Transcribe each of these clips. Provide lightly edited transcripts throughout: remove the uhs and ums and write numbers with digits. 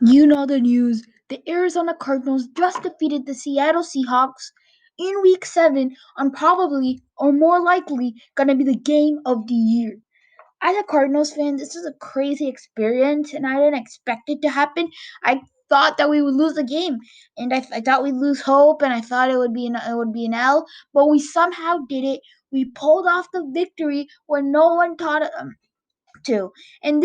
You know the news. The Arizona Cardinals just defeated the Seattle Seahawks in Week 7 on probably, or more likely, going to be the game of the year. As a Cardinals fan, this is a crazy experience, and I didn't expect it to happen. I thought that we would lose the game, and I thought we'd lose hope, and I thought it would be an L, but we somehow did it. We pulled off the victory when no one thought too. And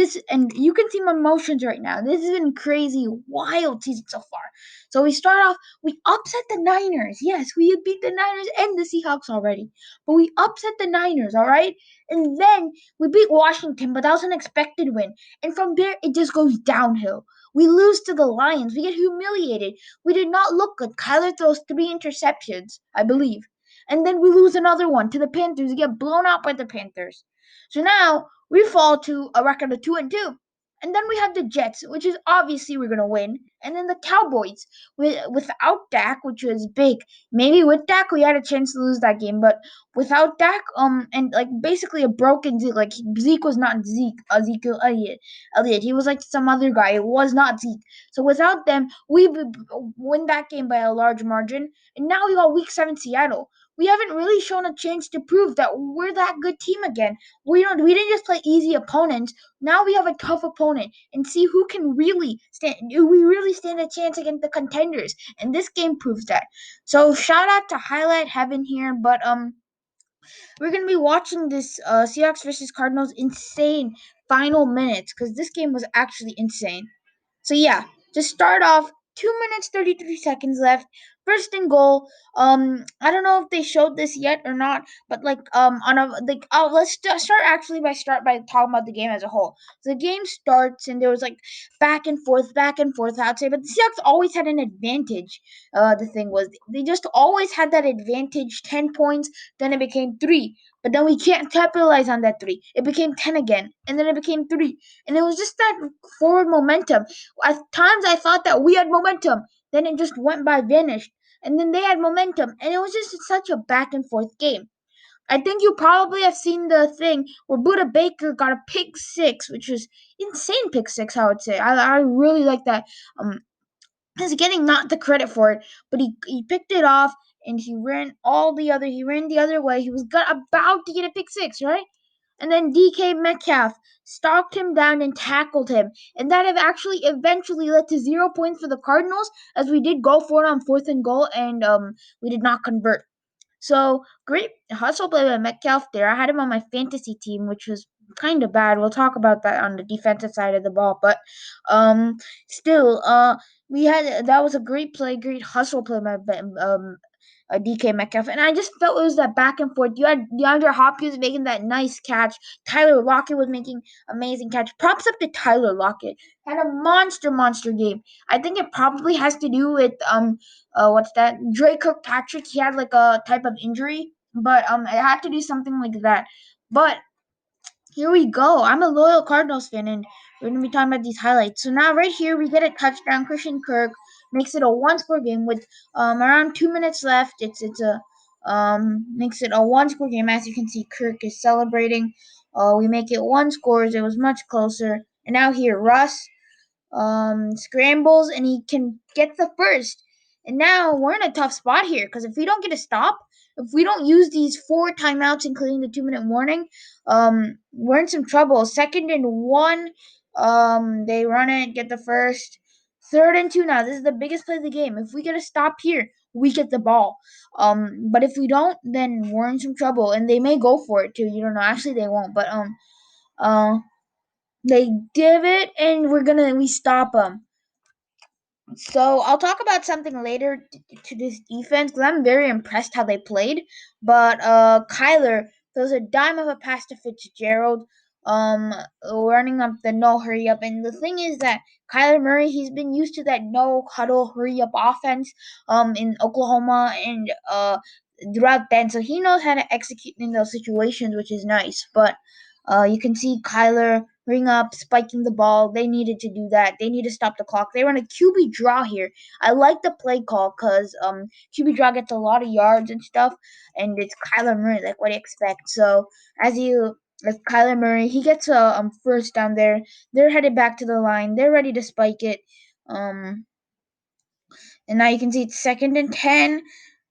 you can see my emotions right now. This has been crazy, wild season so far. So we start off, we upset the Niners. Yes, we beat the Niners and the Seahawks already. But we upset the Niners, all right? And then we beat Washington, but that was an expected win. And from there it just goes downhill. We lose to the Lions. We get humiliated. We did not look good. Kyler throws 3 interceptions, I believe. And then we lose another one to the Panthers. We get blown out by the Panthers. So now we fall to a record of 2-2. And then we have the Jets, which is obviously we're gonna win, and then the Cowboys without Dak, which was big. Maybe with Dak we had a chance to lose that game, but without Dak, and like basically a broken Zeke. Like Zeke was not Zeke, Ezekiel Elliott. He was like some other guy. It was not Zeke. So without them, we win that game by a large margin. And now we got Week 7 Seattle. We haven't really shown a chance to prove that we're that good team again. We didn't just play easy opponents. Now we have a tough opponent and see who can really stand. Do we really stand a chance against the contenders? And this game proves that. So shout out to Highlight Heaven here, but we're gonna be watching this Seahawks versus Cardinals insane final minutes because this game was actually insane. So yeah, just start off. 2 minutes 33 seconds left. First and goal. I don't know if they showed this yet or not, but like on a like let's start by talking about the game as a whole. So the game starts and there was like back and forth. I'd say, but the Seahawks always had an advantage. The thing was they just always had that advantage. 10 points. Then it became three. But then we can't capitalize on that three. It became 10 again, and then it became three, and it was just that forward momentum. At times I thought that we had momentum, then it just went by, vanished, and then they had momentum, and it was just such a back and forth game. I think you probably have seen the thing where Buda Baker got a pick six, which was insane pick six. I would say I really like that. He's getting not the credit for it, but he picked it off and he ran the other way. He was about to get a pick six, right? And then DK Metcalf stalked him down and tackled him. And that have actually eventually led to 0 points for the Cardinals, as we did go for it on fourth and goal, and we did not convert. So great hustle play by Metcalf there. I had him on my fantasy team, which was kind of bad. We'll talk about that on the defensive side of the ball, but um, still, we had that was a great play, great hustle play by DK Metcalf, and I just felt it was that back and forth. You had DeAndre Hopkins making that nice catch. Tyler Lockett was making amazing catch. Props up to Tyler Lockett. Had a monster game. I think it probably has to do with what's that? Dre Kirkpatrick. He had like a type of injury, but it had to do something like that. But here we go. I'm a loyal Cardinals fan, and we're gonna be talking about these highlights. So now, right here, we get a touchdown. Christian Kirk makes it a one-score game with around 2 minutes left. It's a makes it a one-score game. As you can see, Kirk is celebrating. We make it one scores. It was much closer. And now here, Russ scrambles and he can get the first. And now we're in a tough spot here because if we don't get a stop, if we don't use these 4 timeouts, including the 2 minute warning, we're in some trouble. Second and one, they run it, get the first. Third and two now. This is the biggest play of the game. If we get a stop here, we get the ball. But if we don't, then we're in some trouble, and they may go for it too. You don't know. Actually, they won't. But uh, they give it, and we stop them. So I'll talk about something later to this defense because I'm very impressed how they played. But Kyler throws a dime of a pass to Fitzgerald, running up the no hurry up. And the thing is that Kyler Murray, he's been used to that no huddle hurry up offense in Oklahoma and throughout then, so he knows how to execute in those situations, which is nice. But you can see Kyler ring up, spiking the ball. They needed to do that. They need to stop the clock. They run a QB draw here. I like the play call because QB draw gets a lot of yards and stuff, and it's Kyler Murray. Like, what do you expect? So as Kyler Murray, he gets a first down there. They're headed back to the line. They're ready to spike it. Um, and now you can see it's 2nd and 10.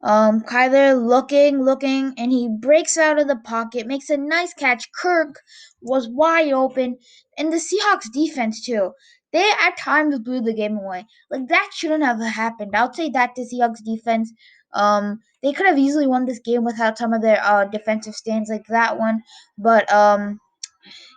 Kyler looking, and he breaks out of the pocket, makes a nice catch. Kirk was wide open, and the Seahawks defense too. They at times blew the game away. Like that shouldn't have happened. I would say that the Seahawks defense, they could have easily won this game without some of their defensive stands like that one. But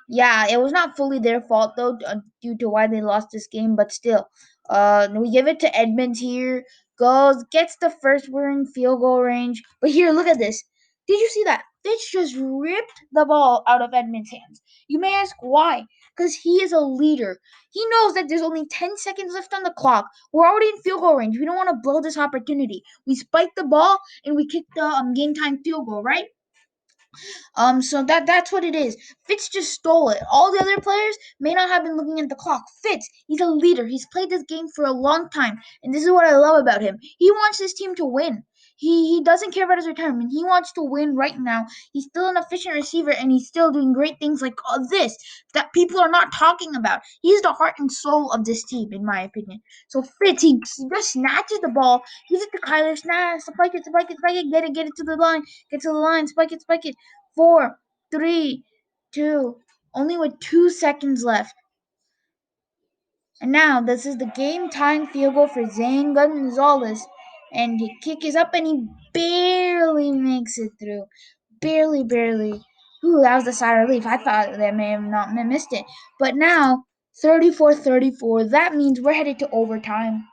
yeah, it was not fully their fault though, due to why they lost this game. But still, we give it to Edmonds here. Goes, gets the first. We're in field goal range. But here, look at this. Did you see that? Fitch just ripped the ball out of Edmonds' hands. You may ask why? Because he is a leader. He knows that there's only 10 seconds left on the clock. We're already in field goal range. We don't want to blow this opportunity. We spike the ball and we kick the game time field goal, right? So that's what it is. Fitz just stole it. All the other players may not have been looking at the clock. Fitz, he's a leader. He's played this game for a long time, and this is what I love about him. He wants his team to win. He doesn't care about his retirement. He wants to win right now. He's still an efficient receiver, and he's still doing great things like this that people are not talking about. He's the heart and soul of this team, in my opinion. So Fitz, he just snatches the ball, gives it to Kyler, spike it, get it to the line, get to the line, spike it. Four, three, two, only with 2 seconds left. And now this is the game time field goal for Zane Gonzalez. And the kick is up and he barely makes it through. Barely. Ooh, that was a sigh of relief. I thought they may have not missed it. But now, 34-34. That means we're headed to overtime.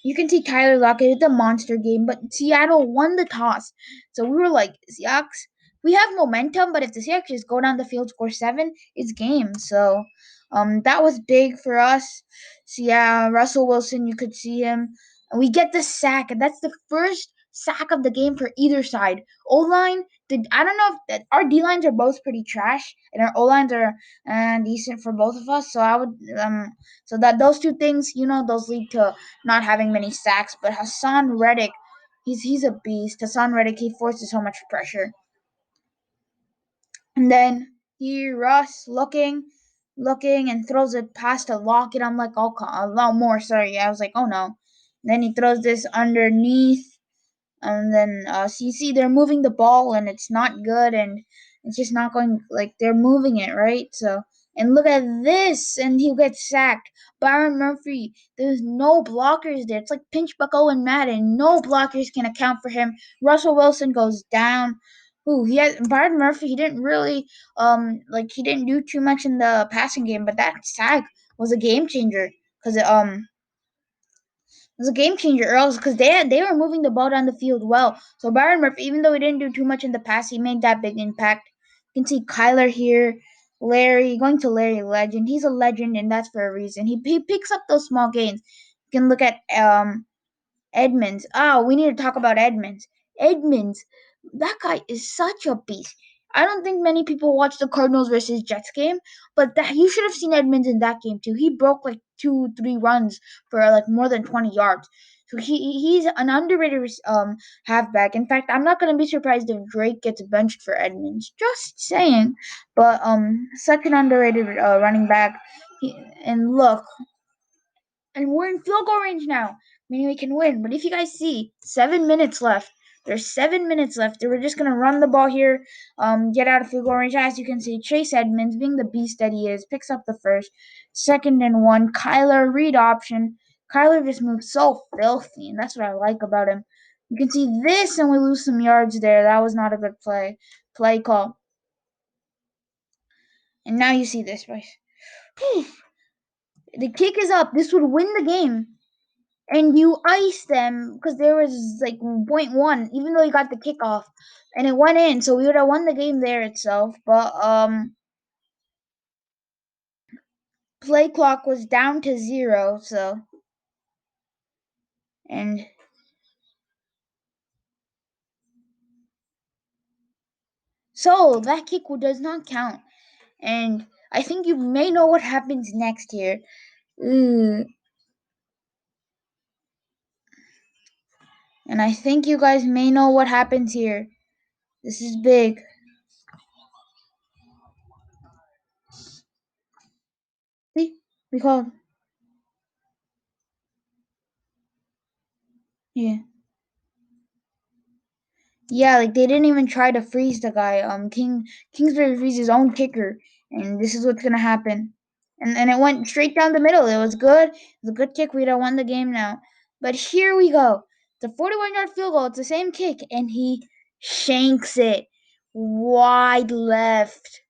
You can see Tyler Lockett with the monster game, but Seattle won the toss. So we were like, Seahawks, we have momentum, but if the Seahawks just go down the field, score 7, it's game. So that was big for us. So yeah, Russell Wilson, you could see him. And we get the sack, and that's the first sack of the game for either side. O-line, I don't know if our D-lines are both pretty trash, and our O-lines are decent for both of us. So I would, so that those two things, those lead to not having many sacks. But Hassan Reddick, he's a beast. Hassan Reddick, he forces so much pressure. And then Russ looking, and throws it past a Lockett. I'm like, oh, a lot more. Sorry, I was like, oh no. And then he throws this underneath, and then so you see they're moving the ball, and it's not good, and it's just not going like they're moving it right. So and look at this, and he gets sacked. Byron Murphy, there's no blockers there. It's like pinch buckle and Madden. No blockers can account for him. Russell Wilson goes down. Ooh, he had Byron Murphy. He didn't really he didn't do too much in the passing game, but that sack was a game changer because it was a game changer early because they were moving the ball down the field well. So Byron Murphy, even though he didn't do too much in the pass, he made that big impact. You can see Kyler here, Larry going to Larry Legend. He's a legend, and that's for a reason. He picks up those small gains. You can look at Edmonds. Oh, we need to talk about Edmonds. Edmonds, that guy is such a beast. I don't think many people watch the Cardinals versus Jets game, but that you should have seen Edmonds in that game too. He broke like 2, 3 runs for like more than 20 yards. So he's an underrated halfback. In fact, I'm not gonna be surprised if Drake gets benched for Edmonds. Just saying. But such an underrated running back. And look, and we're in field goal range now, meaning we can win. But if you guys see, 7 minutes left. There's 7 minutes left. We're just gonna run the ball here, get out of field goal range. As you can see, Chase Edmonds, being the beast that he is, picks up the first, 2nd and 1. Kyler read option. Kyler just moves so filthy, and that's what I like about him. You can see this, and we lose some yards there. That was not a good play call. And now you see this, boys. The kick is up. This would win the game. And you ice them because there was like point one, even though you got the kickoff, and it went in, so we would have won the game there itself. But play clock was down to 0, and so that kick does not count. And I think you may know what happens next here. Ooh. And I think you guys may know what happens here. This is big. See, we called. Yeah. Yeah, like they didn't even try to freeze the guy. Kingsbury freezed his own kicker, and this is what's gonna happen. And it went straight down the middle. It was good. It was a good kick. We'd have won the game now. But here we go. It's a 41-yard field goal. It's the same kick, and he shanks it wide left.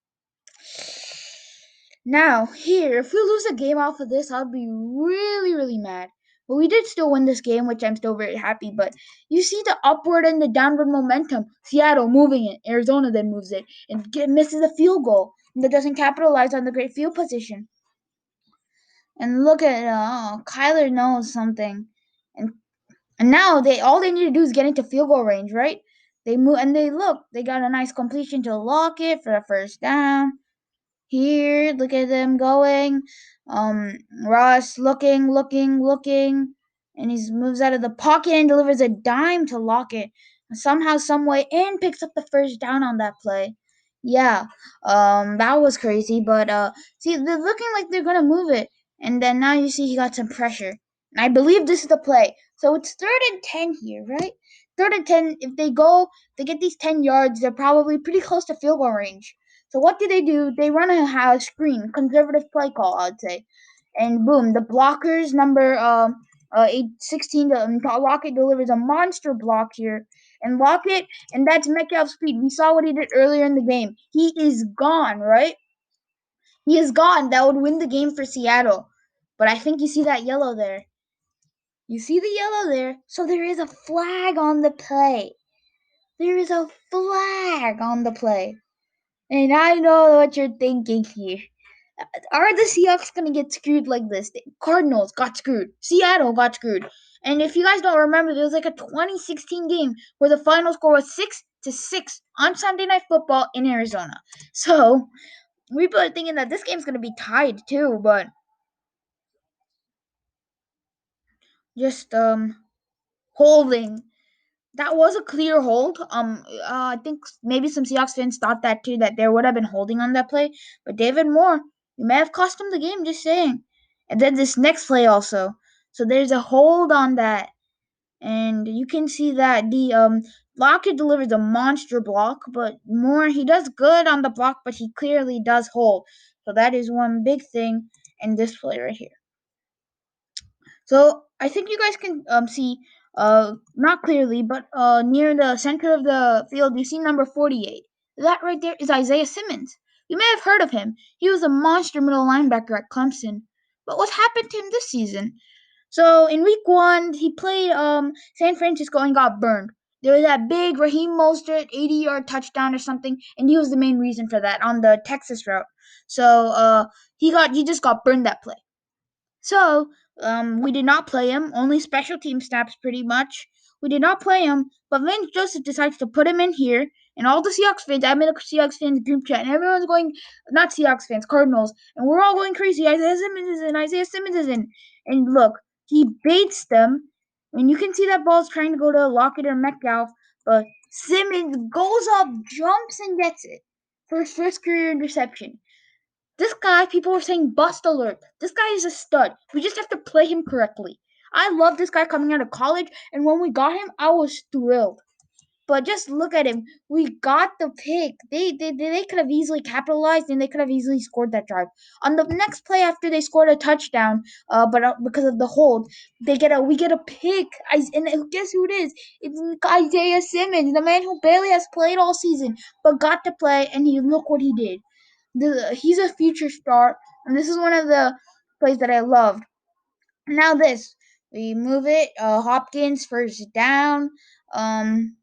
Now, here, if we lose a game off of this, I'll be really, really mad. But we did still win this game, which I'm still very happy. But you see the upward and the downward momentum. Seattle moving it. Arizona then moves it and misses a field goal. And that doesn't capitalize on the great field position. And look at Kyler knows something. And and now all they need to do is get into field goal range, right? They move and they got a nice completion to Lockett for a first down. Here, look at them going. Ross looking, and he moves out of the pocket and delivers a dime to Lockett somehow, some way, and picks up the first down on that play. Yeah, that was crazy, but see, they're looking like they're gonna move it, and then now you see he got some pressure, and I believe this is the play. So it's 3rd and 10 here, right? 3rd and 10. If they get these 10 yards, they're probably pretty close to field goal range. So what do? They run a screen, conservative play call, I'd say, and boom, the blockers number 816. Lockett delivers a monster block here, and Lockett, and that's Metcalf's speed. We saw what he did earlier in the game. He is gone, right? He is gone. That would win the game for Seattle, but I think you see that yellow there. You see the yellow there, so there is a flag on the play. There is a flag on the play. And I know what you're thinking here. Are the Seahawks gonna get screwed like this? The Cardinals got screwed. Seattle got screwed. And if you guys don't remember, there was like a 2016 game where the final score was 6-6 on Sunday Night Football in Arizona. So people are thinking that this game's gonna be tied too, but just holding. That was a clear hold. I think maybe some Seahawks fans thought that too, that there would have been holding on that play. But David Moore, you may have cost him the game, just saying. And then this next play also. So there's a hold on that. And you can see that the Lockett delivers a monster block, but Moore, he does good on the block, but he clearly does hold. So that is one big thing in this play right here. So I think you guys can see not clearly, but near the center of the field, you see number 48. That right there is Isaiah Simmons. You may have heard of him. He was a monster middle linebacker at Clemson. But what happened to him this season? So in week 1, he played San Francisco and got burned. There was that big Raheem Mostert 80-yard touchdown or something, and he was the main reason for that on the Texas route. So he just got burned that play. So, we did not play him, only special team snaps pretty much. We did not play him, but Vance Joseph decides to put him in here, and all the Seahawks fans, I'm in a Seahawks fans group chat, and everyone's going, not Seahawks fans, Cardinals, and we're all going crazy. Isaiah Simmons is in, Isaiah Simmons is in. And look, he baits them, and you can see that ball's trying to go to Lockett or Metcalf, but Simmons goes up, jumps, and gets it for his first career interception. This guy, people were saying bust alert. This guy is a stud. We just have to play him correctly. I love this guy coming out of college, and when we got him, I was thrilled. But just look at him. We got the pick. They could have easily capitalized, and they could have easily scored that drive. On the next play after they scored a touchdown, but because of the hold, we get a pick. And guess who it is? It's Isaiah Simmons, the man who barely has played all season, but got to play, and look what he did. He's a future star, and this is one of the plays that I loved. Now this, we move it. Hopkins first down. Um,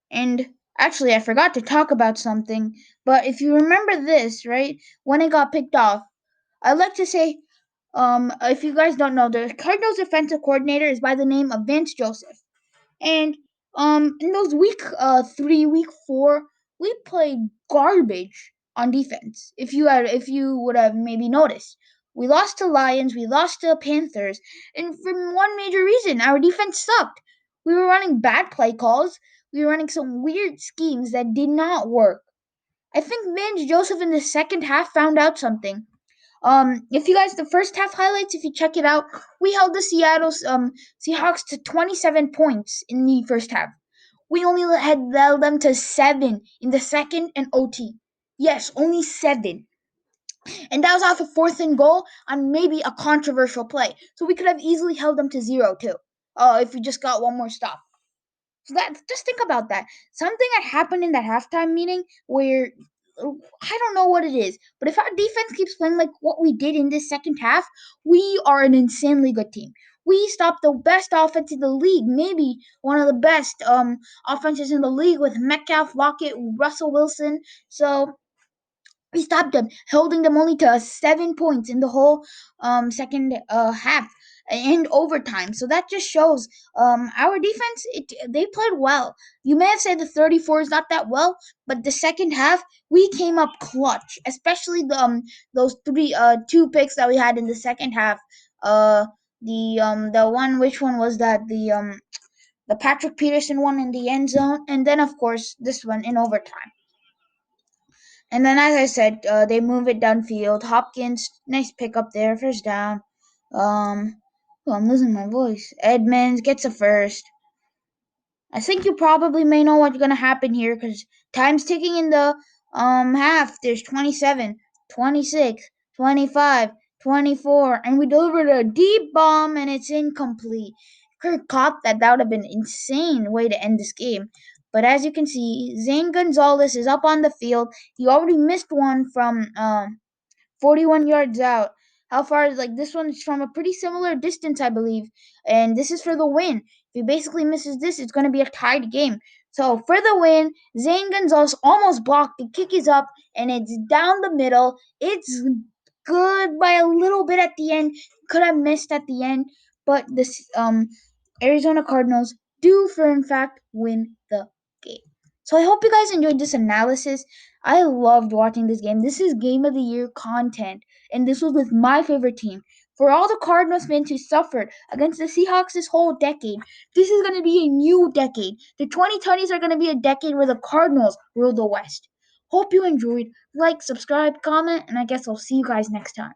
and actually, I forgot to talk about something. But if you remember this, right, when it got picked off, I like to say, if you guys don't know, the Cardinals defensive coordinator is by the name of Vance Joseph. And in those week 4, we played garbage on defense. If you would have maybe noticed, we lost to Lions, we lost to Panthers, and for one major reason, our defense sucked. We were running bad play calls. We were running some weird schemes that did not work. I think Vance Joseph in the second half found out something. If you guys the first half highlights, if you check it out, we held the Seattle Seahawks to 27 points in the first half. We only had held them to 7 in the second and OT. Yes, only 7. And that was off a fourth and goal on maybe a controversial play. So we could have easily held them to 0 too. If we just got one more stop. So that just think about that. Something that happened in that halftime meeting where I don't know what it is, but if our defense keeps playing like what we did in this second half, we are an insanely good team. We stopped the best offense in the league, maybe one of the best offenses in the league with Metcalf, Lockett, Russell Wilson. So we stopped them, holding them only to 7 points in the whole second half and overtime. So that just shows our defense. They played well. You may have said the 34 is not that well, but the second half we came up clutch, especially those two picks that we had in the second half. The one, which one was that, the Patrick Peterson one in the end zone, and then of course this one in overtime. And then, as I said, they move it downfield. Hopkins, nice pickup there, first down. Oh, I'm losing my voice. Edmonds gets a first. I think you probably may know what's gonna happen here because time's ticking in the half. There's 27, 26, 25, 24, and we delivered a deep bomb and it's incomplete. Kirk caught that. That would have been an insane way to end this game. But as you can see, Zane Gonzalez is up on the field. He already missed one from 41 yards out. How far is like this one is from a pretty similar distance, I believe. And this is for the win. If he basically misses this, it's going to be a tied game. So for the win, Zane Gonzalez almost blocked. The kick is up and it's down the middle. It's good by a little bit at the end. Could have missed at the end, but this Arizona Cardinals do, for in fact, win the game. So I hope you guys enjoyed this analysis. I loved watching this game. This is game of the year content, and this was with my favorite team. For all the Cardinals fans who suffered against the Seahawks this whole decade, this is going to be a new decade. The 2020s are going to be a decade where the Cardinals rule the West. Hope you enjoyed. Like, subscribe, comment, and I guess I'll see you guys next time.